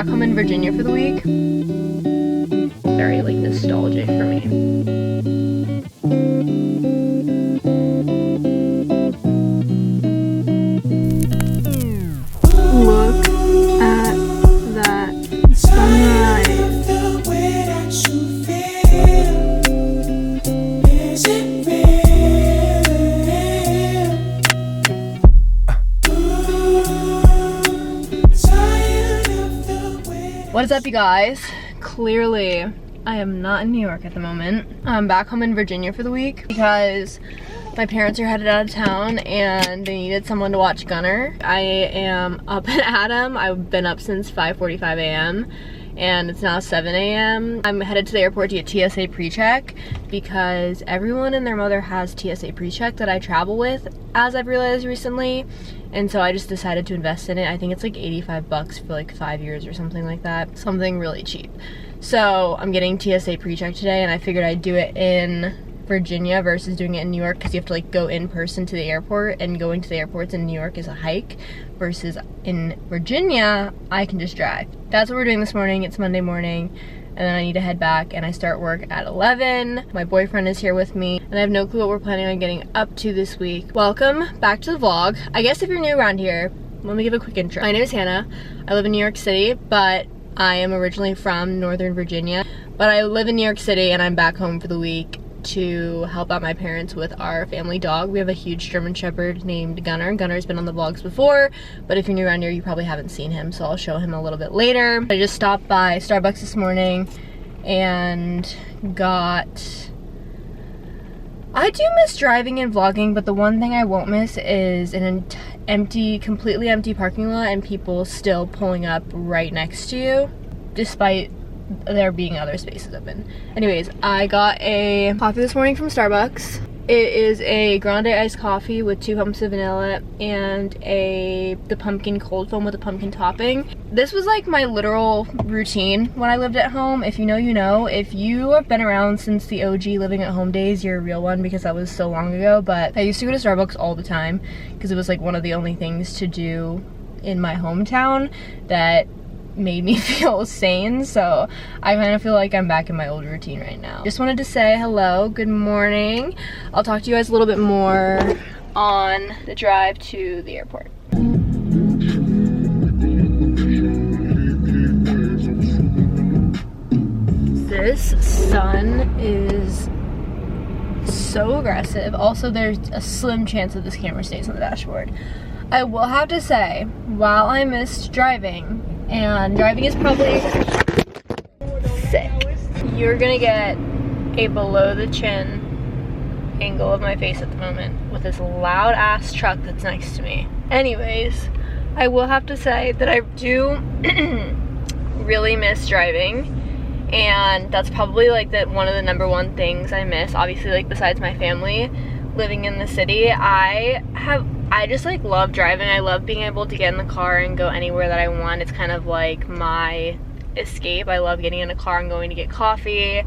back home in Virginia for the week. Very like nostalgic for me. Look at that sunrise. What is up, you guys? Clearly, I am not in New York at the moment. I'm back home in Virginia for the week because my parents are headed out of town and they needed someone to watch Gunner. I am up and at 'em. I've been up since 5:45 a.m. and it's now 7 a.m. I'm headed to the airport to get TSA pre-check because everyone and their mother has TSA pre-check that I travel with, as I've realized recently. And so I just decided to invest in it. I think it's like 85 bucks for like 5 years or something like that. Something really cheap. So I'm getting TSA pre-check today and I figured I'd do it in Virginia versus doing it in New York because you have to like go in person to the airport, and going to the airports in New York is a hike versus in Virginia, I can just drive. That's what we're doing this morning. It's Monday morning. And then I need to head back and I start work at 11. My boyfriend is here with me and I have no clue what we're planning on getting up to this week. Welcome back to the vlog. I guess if you're new around here, let me give a quick intro. My name is Hannah. I live in New York City, but I am originally from Northern Virginia. But I live in New York City and I'm back home for the week to help out my parents with our family dog. We have a huge German Shepherd named Gunner. Gunner's been on the vlogs before, but if you're new around here, you probably haven't seen him, so I'll show him a little bit later. I just stopped by Starbucks this morning and got... I do miss driving and vlogging, but the one thing I won't miss is an completely empty parking lot and people still pulling up right next to you, despite there being other spaces open. Anyways, I got a coffee this morning from Starbucks. It is a grande iced coffee with 2 pumps of vanilla and the pumpkin cold foam with a pumpkin topping. This was like my literal routine when I lived at home. If you know, you know. If you have been around since the OG living at home days, you're a real one because that was so long ago. But I used to go to Starbucks all the time because it was like one of the only things to do in my hometown that made me feel sane, so I kind of feel like I'm back in my old routine right now. Just wanted to say hello, good morning. I'll talk to you guys a little bit more on the drive to the airport. This sun is so aggressive. Also, there's a slim chance that this camera stays on the dashboard. I will have to say, while I missed driving, and driving is probably sick, you're gonna get a below the chin angle of my face at the moment with this loud ass truck that's next to me. Anyways, I will have to say that I do really miss driving, and that's probably like one of the #1 things I miss, obviously, like besides my family living in the city. I just like love driving. I love being able to get in the car and go anywhere that I want. It's kind of like my escape. I love getting in a car and going to get coffee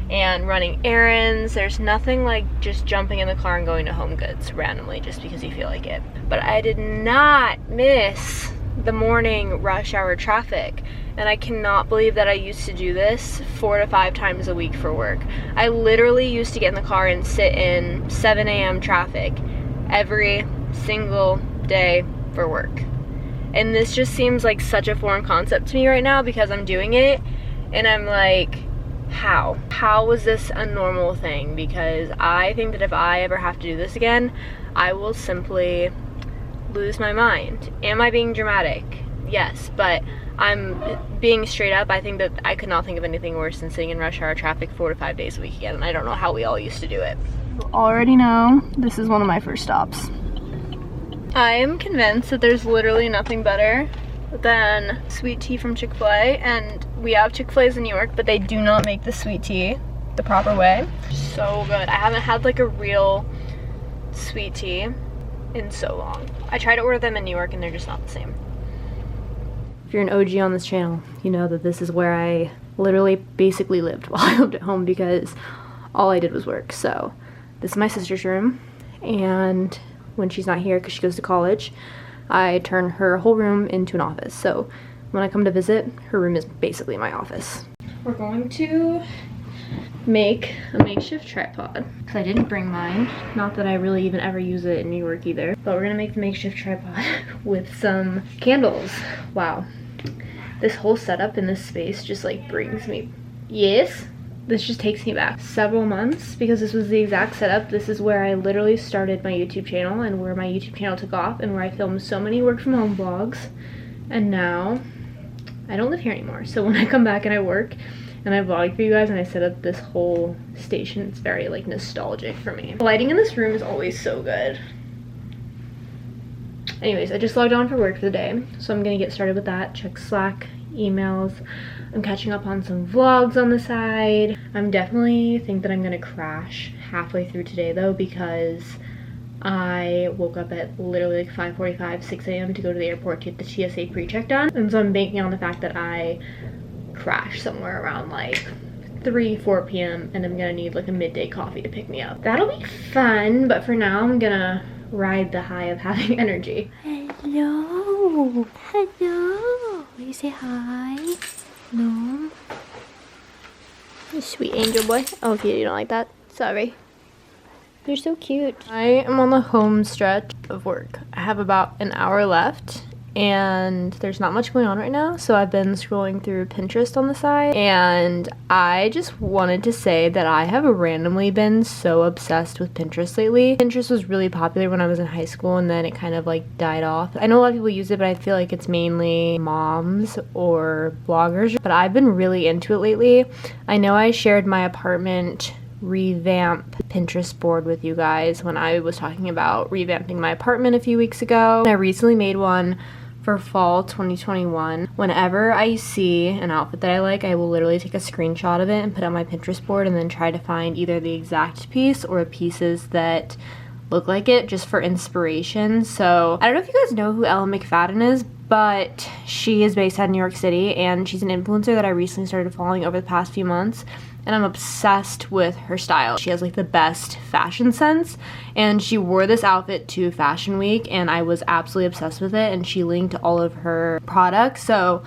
and running errands. There's nothing like just jumping in the car and going to Home Goods randomly just because you feel like it. But I did not miss the morning rush hour traffic. And I cannot believe that I used to do this 4 to 5 times a week for work. I literally used to get in the car and sit in 7 a.m. traffic every single day for work. And this just seems like such a foreign concept to me right now because I'm doing it and I'm like, how was this a normal thing? Because I think that if I ever have to do this again, I will simply lose my mind. Am I being dramatic? Yes, but I'm being straight up. I think that I could not think of anything worse than sitting in rush hour traffic 4 to 5 days a week again, and I don't know how we all used to do it. You already know this is one of my first stops. I am convinced that there's literally nothing better than sweet tea from Chick-fil-A, and we have Chick-fil-A's in New York, but they do not make the sweet tea the proper way. So good. I haven't had like a real sweet tea in so long. I tried to order them in New York and they're just not the same. If you're an OG on this channel, you know that this is where I literally basically lived while I lived at home because all I did was work. So this is my sister's room, and when she's not here because she goes to college, I turn her whole room into an office. So when I come to visit, her room is basically my office. We're going to make a makeshift tripod because I didn't bring mine. Not that I really even ever use it in New York either. But we're gonna make the makeshift tripod with some candles. Wow. This whole setup in this space just like brings me, yes, this just takes me back several months because this was the exact setup. This is where I literally started my YouTube channel and where my YouTube channel took off and where I filmed so many work from home vlogs. And now I don't live here anymore. So when I come back and I work and I vlog for you guys and I set up this whole station, it's very like nostalgic for me. The lighting in this room is always so good. Anyways, I just logged on for work for the day, so I'm gonna get started with that. Check Slack, emails. I'm catching up on some vlogs on the side. I'm definitely think that I'm gonna crash halfway through today though, because I woke up at literally like 5:45, 6 a.m. to go to the airport to get the TSA pre-check done. And so I'm banking on the fact that I crash somewhere around like 3, 4 p.m. and I'm gonna need like a midday coffee to pick me up. That'll be fun, but for now I'm gonna ride the high of having energy. Hello. Hello. You say hi? No. You sweet angel boy. Oh, if you don't like that, sorry. You're so cute. I am on the home stretch of work. I have about an hour left and there's not much going on right now, so I've been scrolling through Pinterest on the side, and I just wanted to say that I have randomly been so obsessed with Pinterest lately. Pinterest was really popular when I was in high school and then it kind of like died off. I know a lot of people use it, but I feel like it's mainly moms or bloggers, but I've been really into it lately. I know I shared my apartment revamp Pinterest board with you guys when I was talking about revamping my apartment a few weeks ago. I recently made one for fall 2021. Whenever I see an outfit that I like, I will literally take a screenshot of it and put it on my Pinterest board and then try to find either the exact piece or pieces that look like it just for inspiration. So I don't know if you guys know who Ella McFadden is, but she is based out of New York City and she's an influencer that I recently started following over the past few months, and I'm obsessed with her style. She has like the best fashion sense, and she wore this outfit to Fashion Week and I was absolutely obsessed with it, and she linked all of her products. So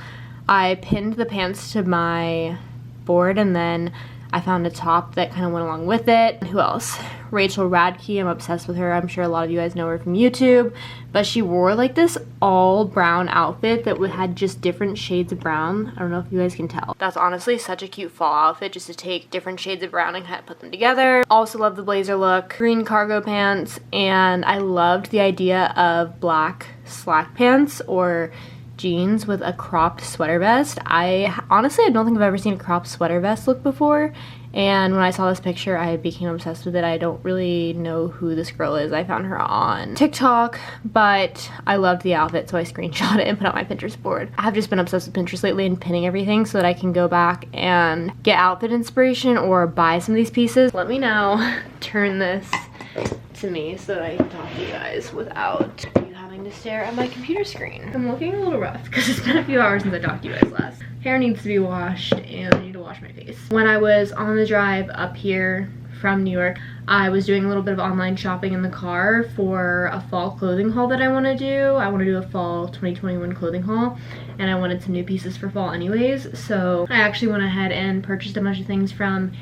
I pinned the pants to my board and then I found a top that kind of went along with it. Who else? Rachel Radke, I'm obsessed with her. I'm sure a lot of you guys know her from YouTube, but she wore like this all brown outfit that had just different shades of brown. I don't know if you guys can tell. That's honestly such a cute fall outfit, just to take different shades of brown and kind of put them together. Also love the blazer look, green cargo pants, and I loved the idea of black slack pants or jeans with a cropped sweater vest. I honestly don't think I've ever seen a cropped sweater vest look before, and when I saw this picture I became obsessed with it. I don't really know who this girl is. I found her on TikTok, but I loved the outfit, so I screenshot it and put it on my Pinterest board. I've just been obsessed with Pinterest lately and pinning everything so that I can go back and get outfit inspiration or buy some of these pieces. Let me now turn this to me so that I can talk to you guys without you having to stare at my computer screen. I'm looking a little rough because it's been a few hours since I talked to you guys last. Hair needs to be washed and I need to wash my face. When I was on the drive up here from New York, I was doing a little bit of online shopping in the car for a fall clothing haul that I want to do. I want to do a fall 2021 clothing haul, and I wanted some new pieces for fall anyways, so I actually went ahead and purchased a bunch of things from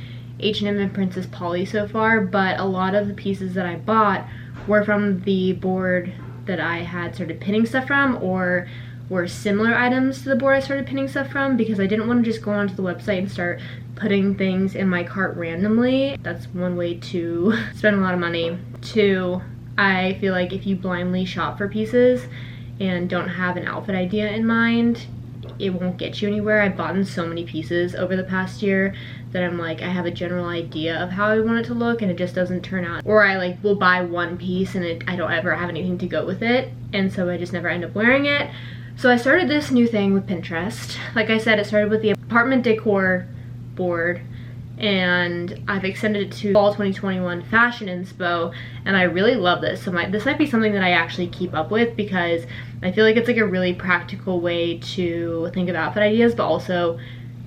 H&M and Princess Polly so far, but a lot of the pieces that I bought were from the board that I had started pinning stuff from, or were similar items to the board I started pinning stuff from, because I didn't want to just go onto the website and start putting things in my cart randomly. That's one way to spend a lot of money. Two, I feel like if you blindly shop for pieces and don't have an outfit idea in mind, it won't get you anywhere. I've bought in so many pieces over the past year that I'm like, I have a general idea of how I want it to look and it just doesn't turn out. Or I like will buy one piece and I don't ever have anything to go with it, and so I just never end up wearing it. So I started this new thing with Pinterest. Like I said, it started with the apartment decor board, and I've extended it to fall 2021 fashion inspo, and I really love this. So this might be something that I actually keep up with, because I feel like it's like a really practical way to think of outfit ideas, but also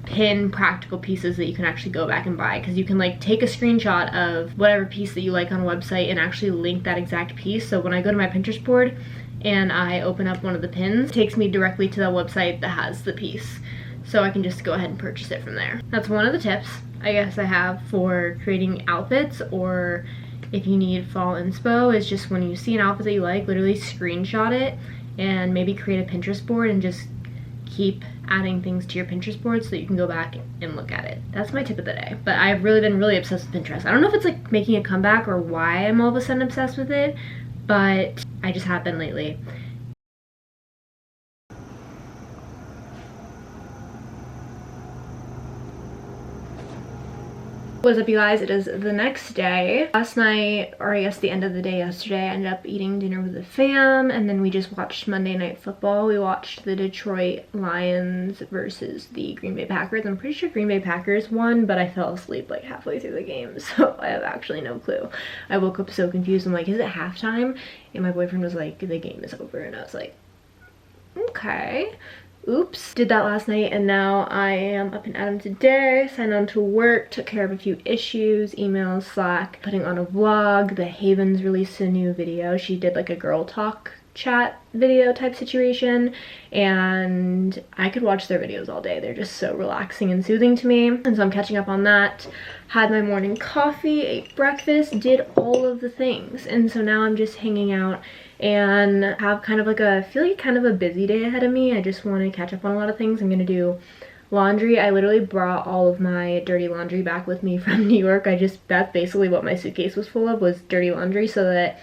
pin practical pieces that you can actually go back and buy, because you can like take a screenshot of whatever piece that you like on a website and actually link that exact piece. So when I go to my Pinterest board and I open up one of the pins, it takes me directly to the website that has the piece. So I can just go ahead and purchase it from there. That's one of the tips I guess I have for creating outfits, or if you need fall inspo, is just when you see an outfit that you like, literally screenshot it and maybe create a Pinterest board and just keep adding things to your Pinterest board so that you can go back and look at it. That's my tip of the day. But I've really been obsessed with Pinterest. I don't know if it's like making a comeback or why I'm all of a sudden obsessed with it, but I just have been lately. What's up, you guys? It is the next day. Last night, or I guess the end of the day yesterday, I ended up eating dinner with the fam, and then we just watched Monday Night Football. We watched the Detroit Lions versus the Green Bay Packers. I'm pretty sure Green Bay Packers won, but I fell asleep like halfway through the game, so I have actually no clue. I woke up so confused. I'm like, is it halftime? And my boyfriend was like, the game is over, and I was like, okay. Oops. Did that last night, and now I am up and at 'em today. Signed on to work, took care of a few issues, emails, Slack, putting on a vlog. The Havens released a new video. She did like a girl talk chat video type situation, and I could watch their videos all day. They're just so relaxing and soothing to me, and so I'm catching up on that. Had my morning coffee, ate breakfast, did all of the things, and so now I'm just hanging out and have kind of like I feel like kind of a busy day ahead of me. I just want to catch up on a lot of things. I'm gonna do laundry. I literally brought all of my dirty laundry back with me from New York. That's basically what my suitcase was full of, was dirty laundry, so that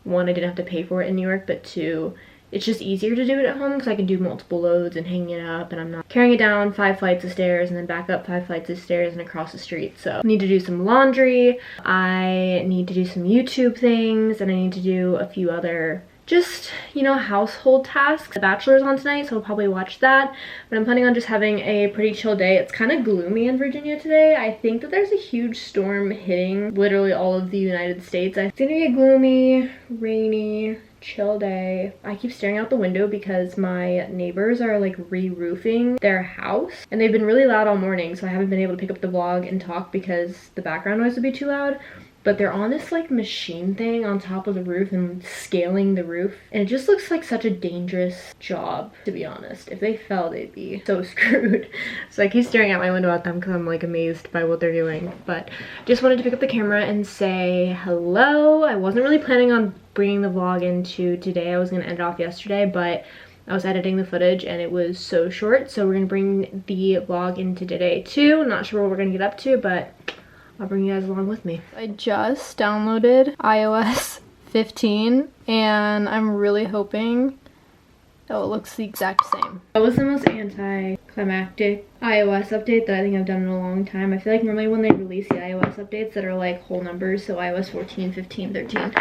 one, I didn't have to pay for it in New York, but two, it's just easier to do it at home because I can do multiple loads and hang it up, and I'm not carrying it down 5 flights of stairs and then back up 5 flights of stairs and across the street. So I need to do some laundry, I need to do some YouTube things, and I need to do a few other just, you know, household tasks. The Bachelor's on tonight, so I'll probably watch that, but I'm planning on just having a pretty chill day. It's kind of gloomy in Virginia today. I think that there's a huge storm hitting literally all of the United States. It's gonna be a gloomy, rainy, chill day. I keep staring out the window because my neighbors are like re-roofing their house, and they've been really loud all morning, so I haven't been able to pick up the vlog and talk because the background noise would be too loud. But they're on this like machine thing on top of the roof and scaling the roof, and it just looks like such a dangerous job, to be honest. If they fell, they'd be so screwed. So I keep staring out my window at them because I'm like amazed by what they're doing. But just wanted to pick up the camera and say hello. I wasn't really planning on bringing the vlog into today. I was gonna end it off yesterday, but I was editing the footage and it was so short, so we're gonna bring the vlog into today too. Not sure what we're gonna get up to, but I'll bring you guys along with me. I just downloaded iOS 15 and I'm really hoping it looks the exact same. That was the most anticlimactic iOS update that I think I've done in a long time. I feel like normally when they release the iOS updates that are like whole numbers, so iOS 14, 15, 13,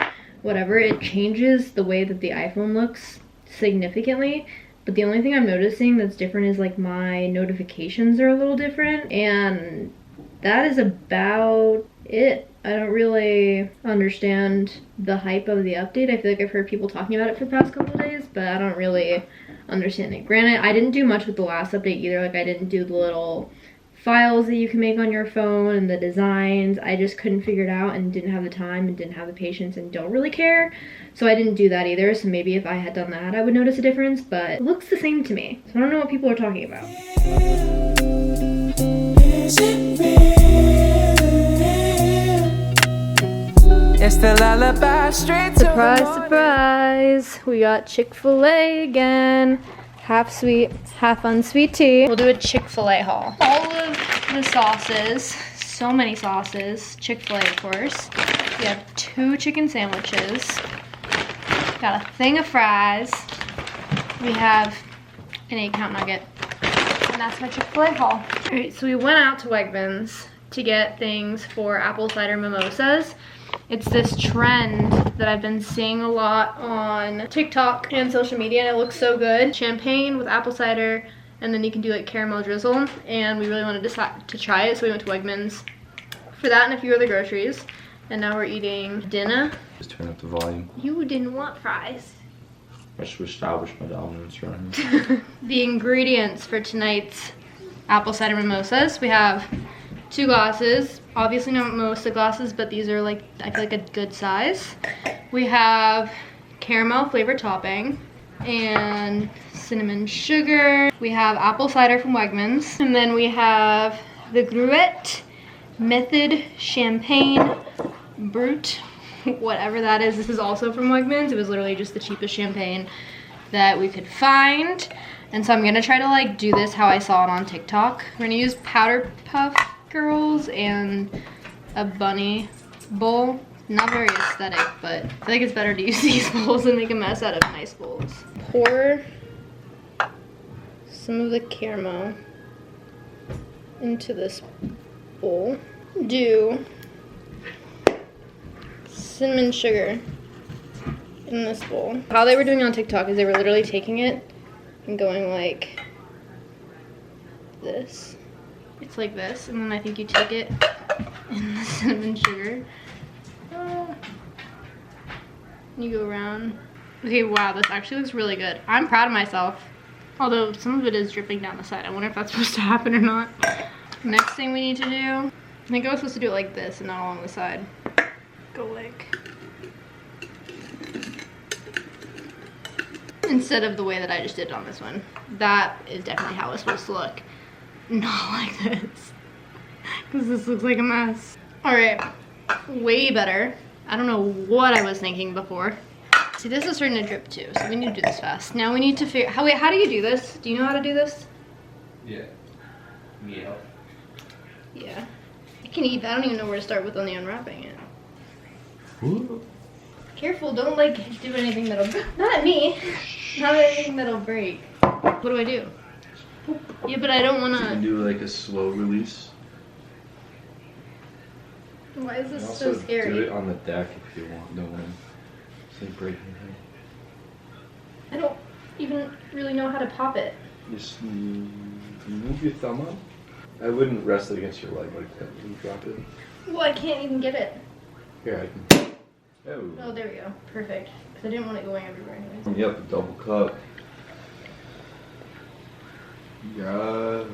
whatever, it changes the way that the iPhone looks significantly. But the only thing I'm noticing that's different is like my notifications are a little different, and that is about it. I don't really understand the hype of the update. I feel like I've heard people talking about it for the past couple of days, but I don't really understand it. Granted, I didn't do much with the last update either. Like, I didn't do the little files that you can make on your phone and the designs. I just couldn't figure it out and didn't have the time and didn't have the patience and don't really care. So I didn't do that either. So maybe if I had done that, I would notice a difference, but it looks the same to me. So I don't know what people are talking about. It's the lullaby straight to surprise, surprise. We got Chick-fil-A again. Half sweet, half unsweet tea. We'll do a Chick-fil-A haul. All of the sauces, so many sauces. Chick-fil-A, of course. We have 2 chicken sandwiches. Got a thing of fries. We have an 8-count nugget. And that's my Chick-fil-A haul. All right, so we went out to Wegmans to get things for apple cider mimosas. It's this trend that I've been seeing a lot on TikTok and social media, and it looks so good. Champagne with apple cider, and then you can do like caramel drizzle, and we really wanted to try it, so we went to Wegmans for that and a few other groceries. And now we're eating dinner. Just turn up the volume. You didn't want fries. I should establish my dominance around here. The ingredients for tonight's apple cider mimosas. We have 2 glasses. Obviously not mimosa glasses, but these are like, I feel like a good size. We have caramel flavored topping and cinnamon sugar. We have apple cider from Wegmans. And then we have the Gruet Method Champagne Brut, whatever that is. This is also from Wegmans. It was literally just the cheapest champagne that we could find. And so I'm gonna try to like do this how I saw it on TikTok. We're gonna use Powder Puff Girls and a bunny bowl. Not very aesthetic, but I feel like it's better to use these bowls and make a mess out of nice bowls. Pour some of the caramel into this bowl. Do cinnamon sugar in this bowl. How they were doing on TikTok is they were literally taking it and going like this. It's like this, and then I think you take it in the cinnamon sugar. You go around. Okay, wow, this actually looks really good. I'm proud of myself. Although some of it is dripping down the side. I wonder if that's supposed to happen or not. Next thing we need to do, I think I was supposed to do it like this and not along the side. Go like, instead of the way that I just did it on this one. That is definitely how it's supposed to look. Not like this. Because this looks like a mess. Alright, way better. I don't know what I was thinking before. See, this is starting to drip too, so we need to do this fast. Now we need to figure, how do you do this? Do you know how to do this? Yeah. Yeah. Yeah. I can eat, but I don't even know where to start with on the unwrapping it. Ooh. Careful, don't like do anything that'll, not at me, not anything that'll break. What do I do? Yeah, but I don't want You can to. do like a slow release. Why is this You so also scary? do it on the deck if you want. No one. It's like breaking anything. I don't even really know how to pop it. Just move your thumb up. I wouldn't rest it against your leg like that when you drop it. Well, I can't even get it. Here, I can. Oh. Oh, there we go. Perfect. Because I didn't want it going everywhere anyways. Yep, double cup. Yeah.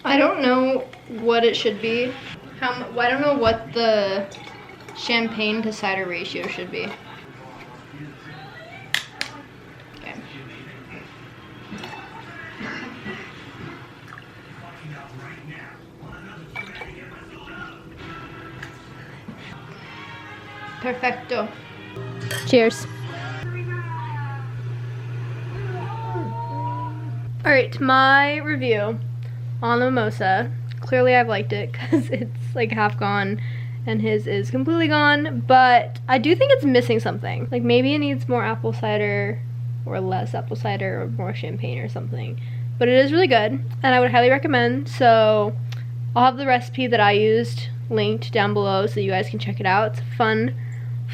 I don't know what it should be. I don't know what the champagne to cider ratio should be. Okay. Perfecto. Cheers. Alright, my review on the mimosa. Clearly I've liked it because it's like half gone and his is completely gone, but I do think it's missing something. Like maybe it needs more apple cider or less apple cider or more champagne or something. But it is really good and I would highly recommend. So I'll have the recipe that I used linked down below so you guys can check it out. It's a fun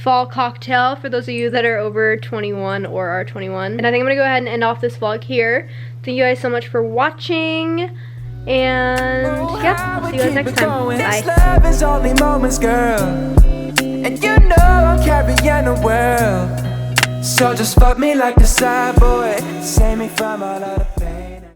fall cocktail for those of you that are over 21 or are 21. And I think I'm gonna go ahead and end off this vlog here. Thank you guys so much for watching. And yeah, see you guys next time. Bye. Love is only moments, girl. And you know I'm carrying the world. So just fuck me like the side boy. Save me from all of the pain.